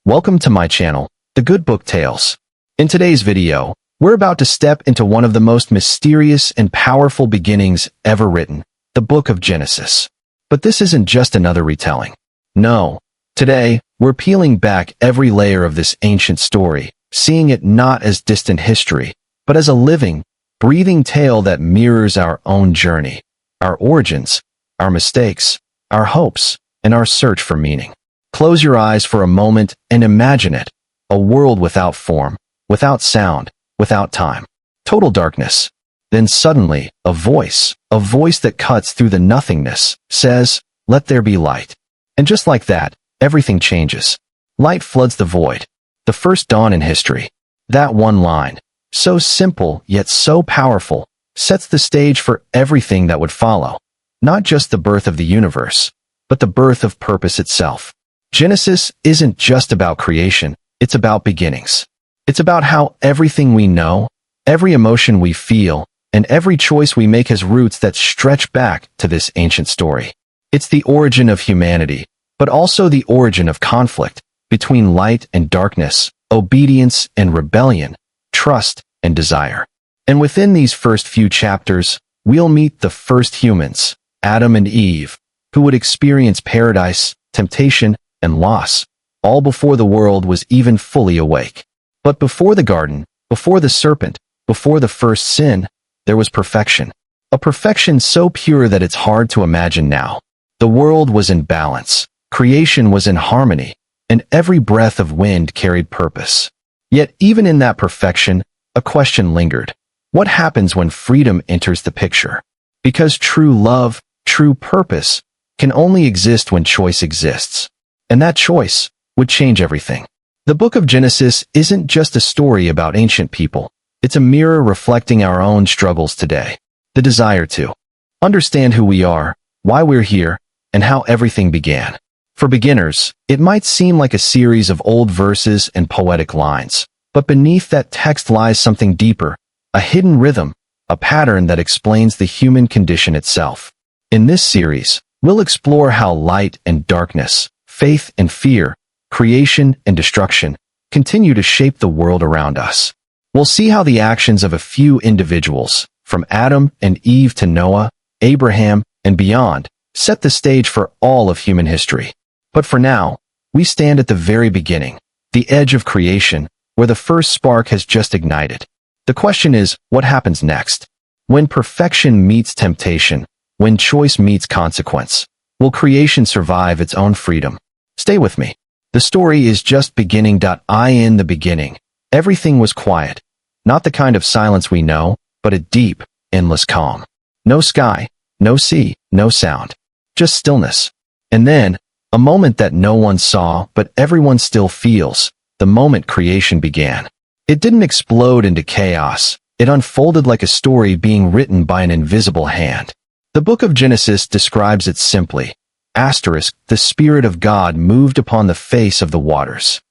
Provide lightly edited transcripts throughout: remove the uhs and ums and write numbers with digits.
Welcome to my channel, The Good Book Tales. In today's video, we're about to step into one of the most mysterious and powerful beginnings ever written, the Book of Genesis. But this isn't just another retelling. No, today, we're peeling back every layer of this ancient story, seeing it not as distant history, but as a living, breathing tale that mirrors our own journey, our origins, our mistakes, our hopes, and our search for meaning. Close your eyes for a moment and imagine it, a world without form, without sound, without time. Total darkness. Then suddenly, a voice that cuts through the nothingness, says, "Let there be light." And just like that, everything changes. Light floods the void. The first dawn in history. That one line, so simple yet so powerful, sets the stage for everything that would follow. Not just the birth of the universe, but the birth of purpose itself. Genesis isn't just about creation, it's about beginnings. It's about how everything we know, every emotion we feel, and every choice we make has roots that stretch back to this ancient story. It's the origin of humanity, but also the origin of conflict between light and darkness, obedience and rebellion, trust and desire. And within these first few chapters, we'll meet the first humans, Adam and Eve, who would experience paradise, temptation, and loss, all before the world was even fully awake. But before the garden, before the serpent, before the first sin, there was perfection. A perfection so pure that it's hard to imagine now. The world was in balance, creation was in harmony, and every breath of wind carried purpose. Yet even in that perfection, a question lingered. What happens when freedom enters the picture? Because true love, true purpose, can only exist when choice exists. And that choice would change everything. The Book of Genesis isn't just a story about ancient people. It's a mirror reflecting our own struggles today. The desire to understand who we are, why we're here, and how everything began. For beginners, it might seem like a series of old verses and poetic lines, but beneath that text lies something deeper, a hidden rhythm, a pattern that explains the human condition itself. In this series, we'll explore how light and darkness, faith and fear, creation and destruction, continue to shape the world around us. We'll see how the actions of a few individuals, from Adam and Eve to Noah, Abraham, and beyond, set the stage for all of human history. But for now, we stand at the very beginning, the edge of creation, where the first spark has just ignited. The question is, what happens next? When perfection meets temptation, when choice meets consequence, will creation survive its own freedom? Stay with me. The story is just beginning. In the beginning, everything was quiet. Not the kind of silence we know, but a deep, endless calm. No sky, no sea, no sound. Just stillness. And then, a moment that no one saw, but everyone still feels, the moment creation began. It didn't explode into chaos. It unfolded like a story being written by an invisible hand. The Book of Genesis describes it simply. The Spirit of God moved upon the face of the waters.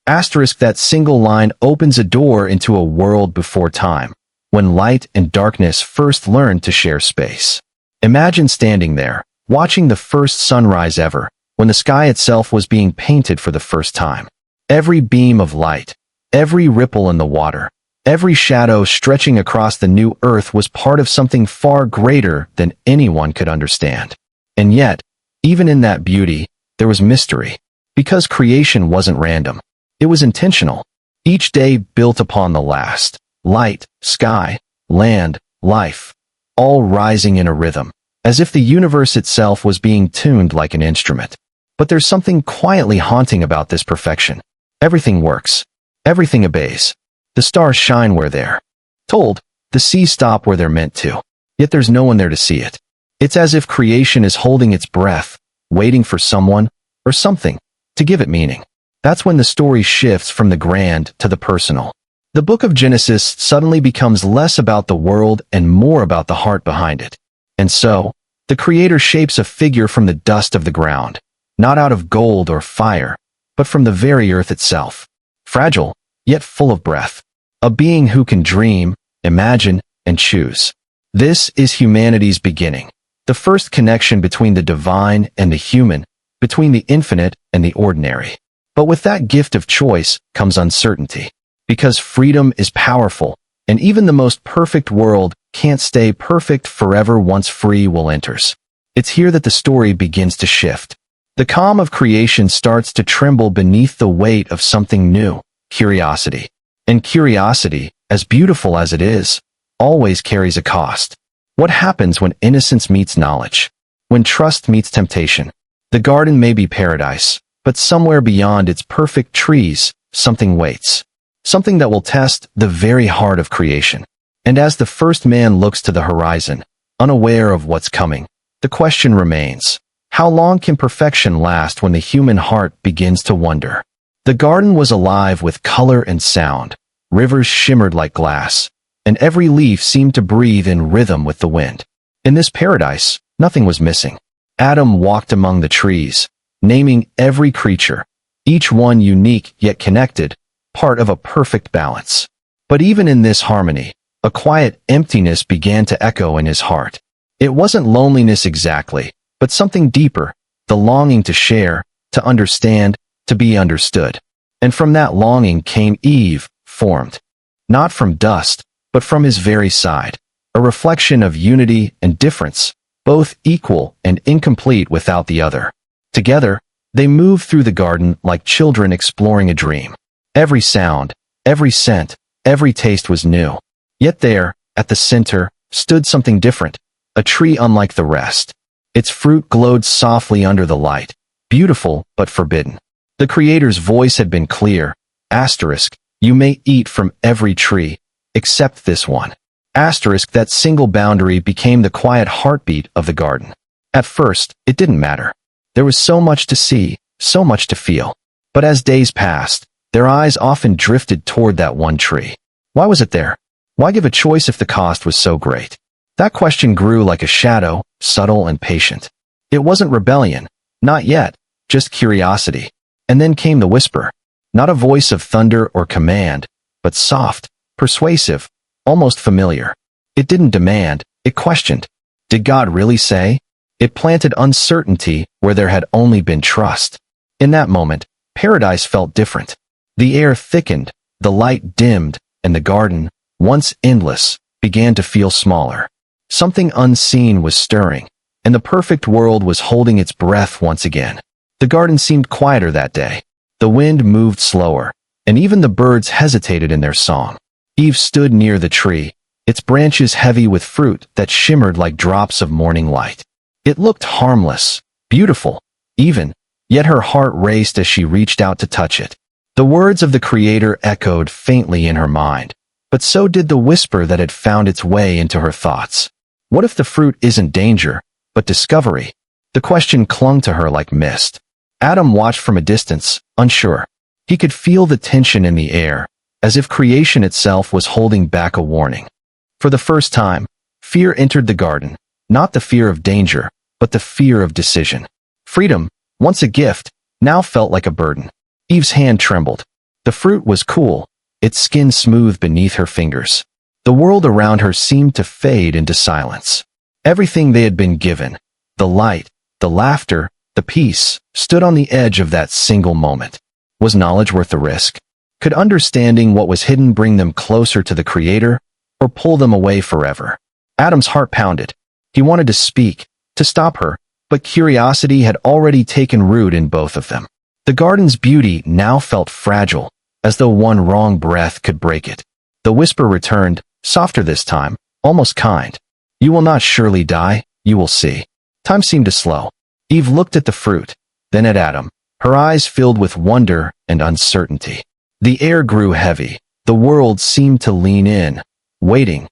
That single line opens a door into a world before time, when light and darkness first learned to share space. Imagine standing there, watching the first sunrise ever, when the sky itself was being painted for the first time. Every beam of light, every ripple in the water, every shadow stretching across the new earth was part of something far greater than anyone could understand. And yet, even in that beauty, there was mystery. Because creation wasn't random. It was intentional. Each day built upon the last. Light, sky, land, life. All rising in a rhythm. As if the universe itself was being tuned like an instrument. But there's something quietly haunting about this perfection. Everything works. Everything obeys. The stars shine where they're told. The seas stop where they're meant to. Yet there's no one there to see it. It's as if creation is holding its breath, waiting for someone, or something, to give it meaning. That's when the story shifts from the grand to the personal. The Book of Genesis suddenly becomes less about the world and more about the heart behind it. And so, the Creator shapes a figure from the dust of the ground, not out of gold or fire, but from the very earth itself. Fragile, yet full of breath. A being who can dream, imagine, and choose. This is humanity's beginning. The first connection between the divine and the human, between the infinite and the ordinary. But with that gift of choice comes uncertainty. Because freedom is powerful, and even the most perfect world can't stay perfect forever once free will enters. It's here that the story begins to shift. The calm of creation starts to tremble beneath the weight of something new, curiosity. And curiosity, as beautiful as it is, always carries a cost. What happens when innocence meets knowledge? When trust meets temptation? The garden may be paradise, but somewhere beyond its perfect trees, something waits. Something that will test the very heart of creation. And as the first man looks to the horizon, unaware of what's coming, the question remains, how long can perfection last when the human heart begins to wonder? The garden was alive with color and sound. Rivers shimmered like glass, and every leaf seemed to breathe in rhythm with the wind. In this paradise, nothing was missing. Adam walked among the trees, naming every creature, each one unique yet connected, part of a perfect balance. But even in this harmony, a quiet emptiness began to echo in his heart. It wasn't loneliness exactly, but something deeper, the longing to share, to understand, to be understood. And from that longing came Eve, formed. Not from dust, but from his very side. A reflection of unity and difference, both equal and incomplete without the other. Together, they moved through the garden like children exploring a dream. Every sound, every scent, every taste was new. Yet there, at the center, stood something different, a tree unlike the rest. Its fruit glowed softly under the light, beautiful but forbidden. The Creator's voice had been clear, asterisk, you may eat from every tree, except this one. Asterisk, that single boundary became the quiet heartbeat of the garden. At first, it didn't matter. There was so much to see, so much to feel. But as days passed, their eyes often drifted toward that one tree. Why was it there? Why give a choice if the cost was so great? That question grew like a shadow, subtle and patient. It wasn't rebellion, not yet, just curiosity. And then came the whisper. Not a voice of thunder or command, but soft, persuasive, almost familiar. It didn't demand, it questioned. Did God really say? It planted uncertainty where there had only been trust. In that moment, paradise felt different. The air thickened, the light dimmed, and the garden, once endless, began to feel smaller. Something unseen was stirring, and the perfect world was holding its breath once again. The garden seemed quieter that day. The wind moved slower, and even the birds hesitated in their song. Eve stood near the tree, its branches heavy with fruit that shimmered like drops of morning light. It looked harmless, beautiful, even, yet her heart raced as she reached out to touch it. The words of the Creator echoed faintly in her mind, but so did the whisper that had found its way into her thoughts. What if the fruit isn't danger, but discovery? The question clung to her like mist. Adam watched from a distance, unsure. He could feel the tension in the air, as if creation itself was holding back a warning. For the first time, fear entered the garden, not the fear of danger, but the fear of decision. Freedom, once a gift, now felt like a burden. Eve's hand trembled. The fruit was cool, its skin smooth beneath her fingers. The world around her seemed to fade into silence. Everything they had been given, the light, the laughter, the peace, stood on the edge of that single moment. Was knowledge worth the risk? Could understanding what was hidden bring them closer to the Creator, or pull them away forever? Adam's heart pounded. He wanted to speak, to stop her, but curiosity had already taken root in both of them. The garden's beauty now felt fragile, as though one wrong breath could break it. The whisper returned, softer this time, almost kind. You will not surely die, you will see. Time seemed to slow. Eve looked at the fruit, then at Adam, her eyes filled with wonder and uncertainty. The air grew heavy. The world seemed to lean in, waiting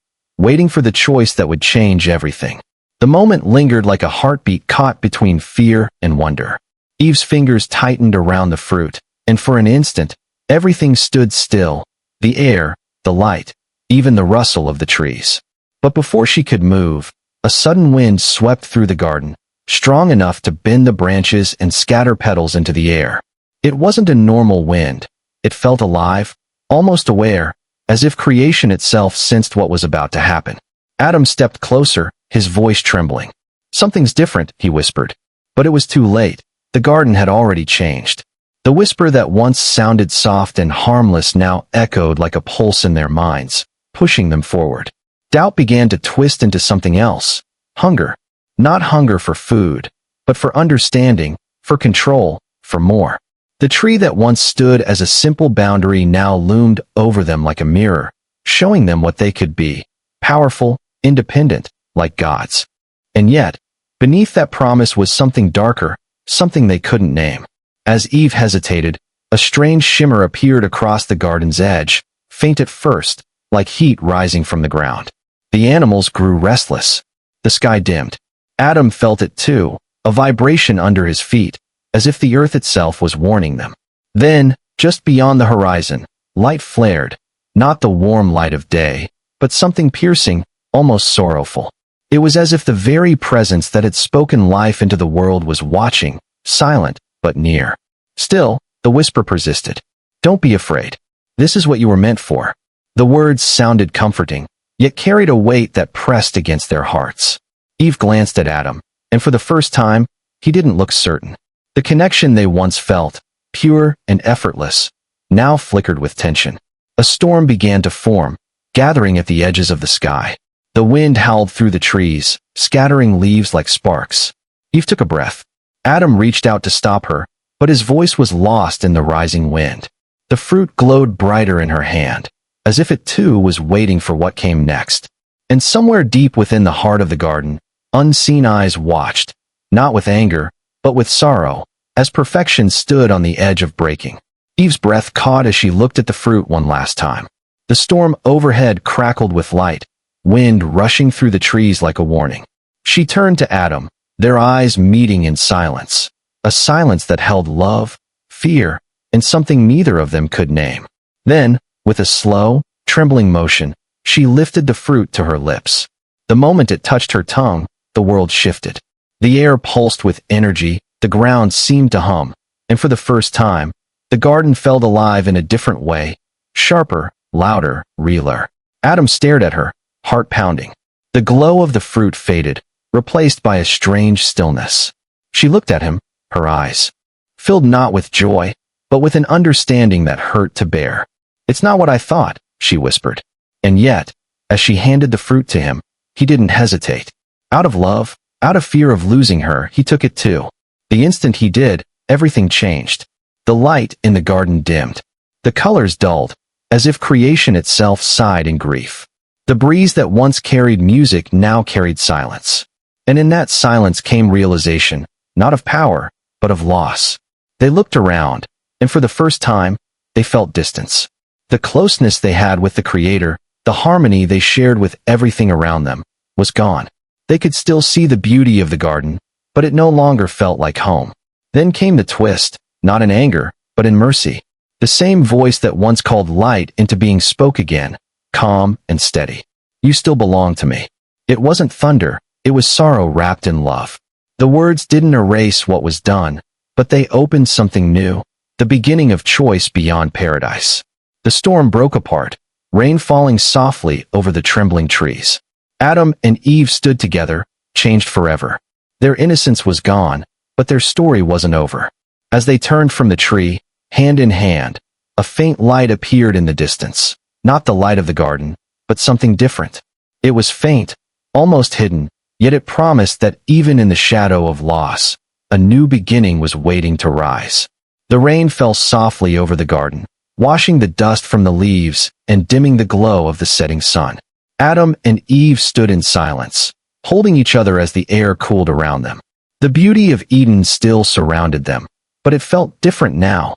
for the choice that would change everything. The moment lingered like a heartbeat caught between fear and wonder. Eve's fingers tightened around the fruit, and for an instant, everything stood still, the air, the light, even the rustle of the trees. But before she could move, a sudden wind swept through the garden, strong enough to bend the branches and scatter petals into the air. It wasn't a normal wind. It felt alive, almost aware, as if creation itself sensed what was about to happen. Adam stepped closer, his voice trembling. Something's different, he whispered. But it was too late. The garden had already changed. The whisper that once sounded soft and harmless now echoed like a pulse in their minds, pushing them forward. Doubt began to twist into something else. Hunger. Not hunger for food, but for understanding, for control, for more. The tree that once stood as a simple boundary now loomed over them like a mirror, showing them what they could be. Powerful, independent, like gods. And yet, beneath that promise was something darker, something they couldn't name. As Eve hesitated, a strange shimmer appeared across the garden's edge, faint at first, like heat rising from the ground. The animals grew restless. The sky dimmed. Adam felt it too, a vibration under his feet, as if the earth itself was warning them. Then, just beyond the horizon, light flared, not the warm light of day, but something piercing, almost sorrowful. It was as if the very presence that had spoken life into the world was watching, silent, but near. Still, the whisper persisted. Don't be afraid. This is what you were meant for. The words sounded comforting, yet carried a weight that pressed against their hearts. Eve glanced at Adam, and for the first time, he didn't look certain. The connection they once felt, pure and effortless, now flickered with tension. A storm began to form, gathering at the edges of the sky. The wind howled through the trees, scattering leaves like sparks. Eve took a breath. Adam reached out to stop her, but his voice was lost in the rising wind. The fruit glowed brighter in her hand, as if it too was waiting for what came next. And somewhere deep within the heart of the garden, unseen eyes watched, not with anger, but with sorrow, as perfection stood on the edge of breaking. Eve's breath caught as she looked at the fruit one last time. The storm overhead crackled with light, wind rushing through the trees like a warning. She turned to Adam, their eyes meeting in silence, a silence that held love, fear, and something neither of them could name. Then, with a slow, trembling motion, she lifted the fruit to her lips. The moment it touched her tongue, the world shifted. The air pulsed with energy, the ground seemed to hum, and for the first time, the garden felt alive in a different way, sharper, louder, realer. Adam stared at her, heart pounding. The glow of the fruit faded, replaced by a strange stillness. She looked at him, her eyes filled not with joy, but with an understanding that hurt to bear. It's not what I thought, she whispered. And yet, as she handed the fruit to him, he didn't hesitate. Out of love, out of fear of losing her, he took it too. The instant he did, everything changed. The light in the garden dimmed. The colors dulled, as if creation itself sighed in grief. The breeze that once carried music now carried silence. And in that silence came realization, not of power, but of loss. They looked around, and for the first time, they felt distance. The closeness they had with the Creator, the harmony they shared with everything around them, was gone. They could still see the beauty of the garden, but it no longer felt like home. Then came the twist, not in anger, but in mercy. The same voice that once called light into being spoke again, calm and steady. You still belong to me. It wasn't thunder, it was sorrow wrapped in love. The words didn't erase what was done, but they opened something new, the beginning of choice beyond paradise. The storm broke apart, rain falling softly over the trembling trees. Adam and Eve stood together, changed forever. Their innocence was gone, but their story wasn't over. As they turned from the tree, hand in hand, a faint light appeared in the distance. Not the light of the garden, but something different. It was faint, almost hidden, yet it promised that even in the shadow of loss, a new beginning was waiting to rise. The rain fell softly over the garden, washing the dust from the leaves and dimming the glow of the setting sun. Adam and Eve stood in silence, holding each other as the air cooled around them. The beauty of Eden still surrounded them, but it felt different now,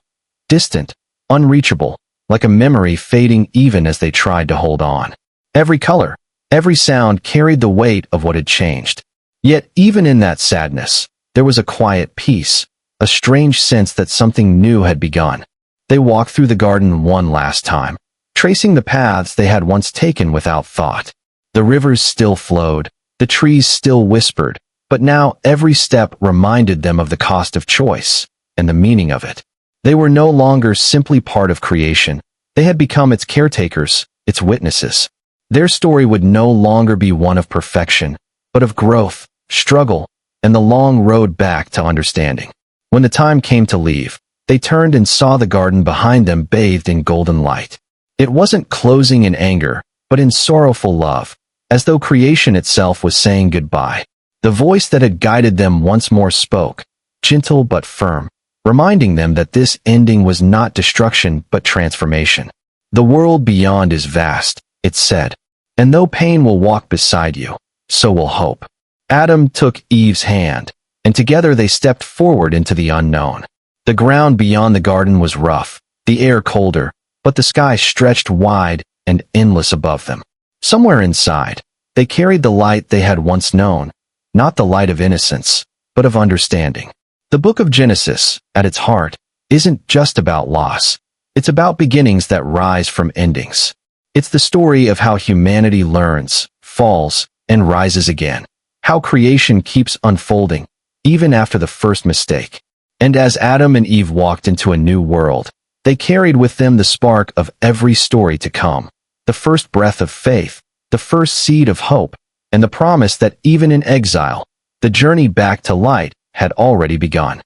distant, unreachable, like a memory fading even as they tried to hold on. Every color, every sound carried the weight of what had changed. Yet even in that sadness, there was a quiet peace, a strange sense that something new had begun. They walked through the garden one last time, tracing the paths they had once taken without thought. The rivers still flowed, the trees still whispered, but now every step reminded them of the cost of choice and the meaning of it. They were no longer simply part of creation. They had become its caretakers, its witnesses. Their story would no longer be one of perfection, but of growth, struggle, and the long road back to understanding. When the time came to leave, They turned and saw the garden behind them bathed in golden light. It wasn't closing in anger, but in sorrowful love, as though creation itself was saying goodbye. The voice that had guided them once more spoke, gentle but firm, reminding them that this ending was not destruction but transformation. The world beyond is vast, it said, and though pain will walk beside you, so will hope. Adam took Eve's hand, and together they stepped forward into the unknown. The ground beyond the garden was rough, the air colder, but the sky stretched wide and endless above them. Somewhere inside, they carried the light they had once known, not the light of innocence, but of understanding. The book of Genesis, at its heart, isn't just about loss. It's about beginnings that rise from endings. It's the story of how humanity learns, falls, and rises again. How creation keeps unfolding, even after the first mistake. And as Adam and Eve walked into a new world, they carried with them the spark of every story to come, the first breath of faith, the first seed of hope, and the promise that even in exile, the journey back to light had already begun.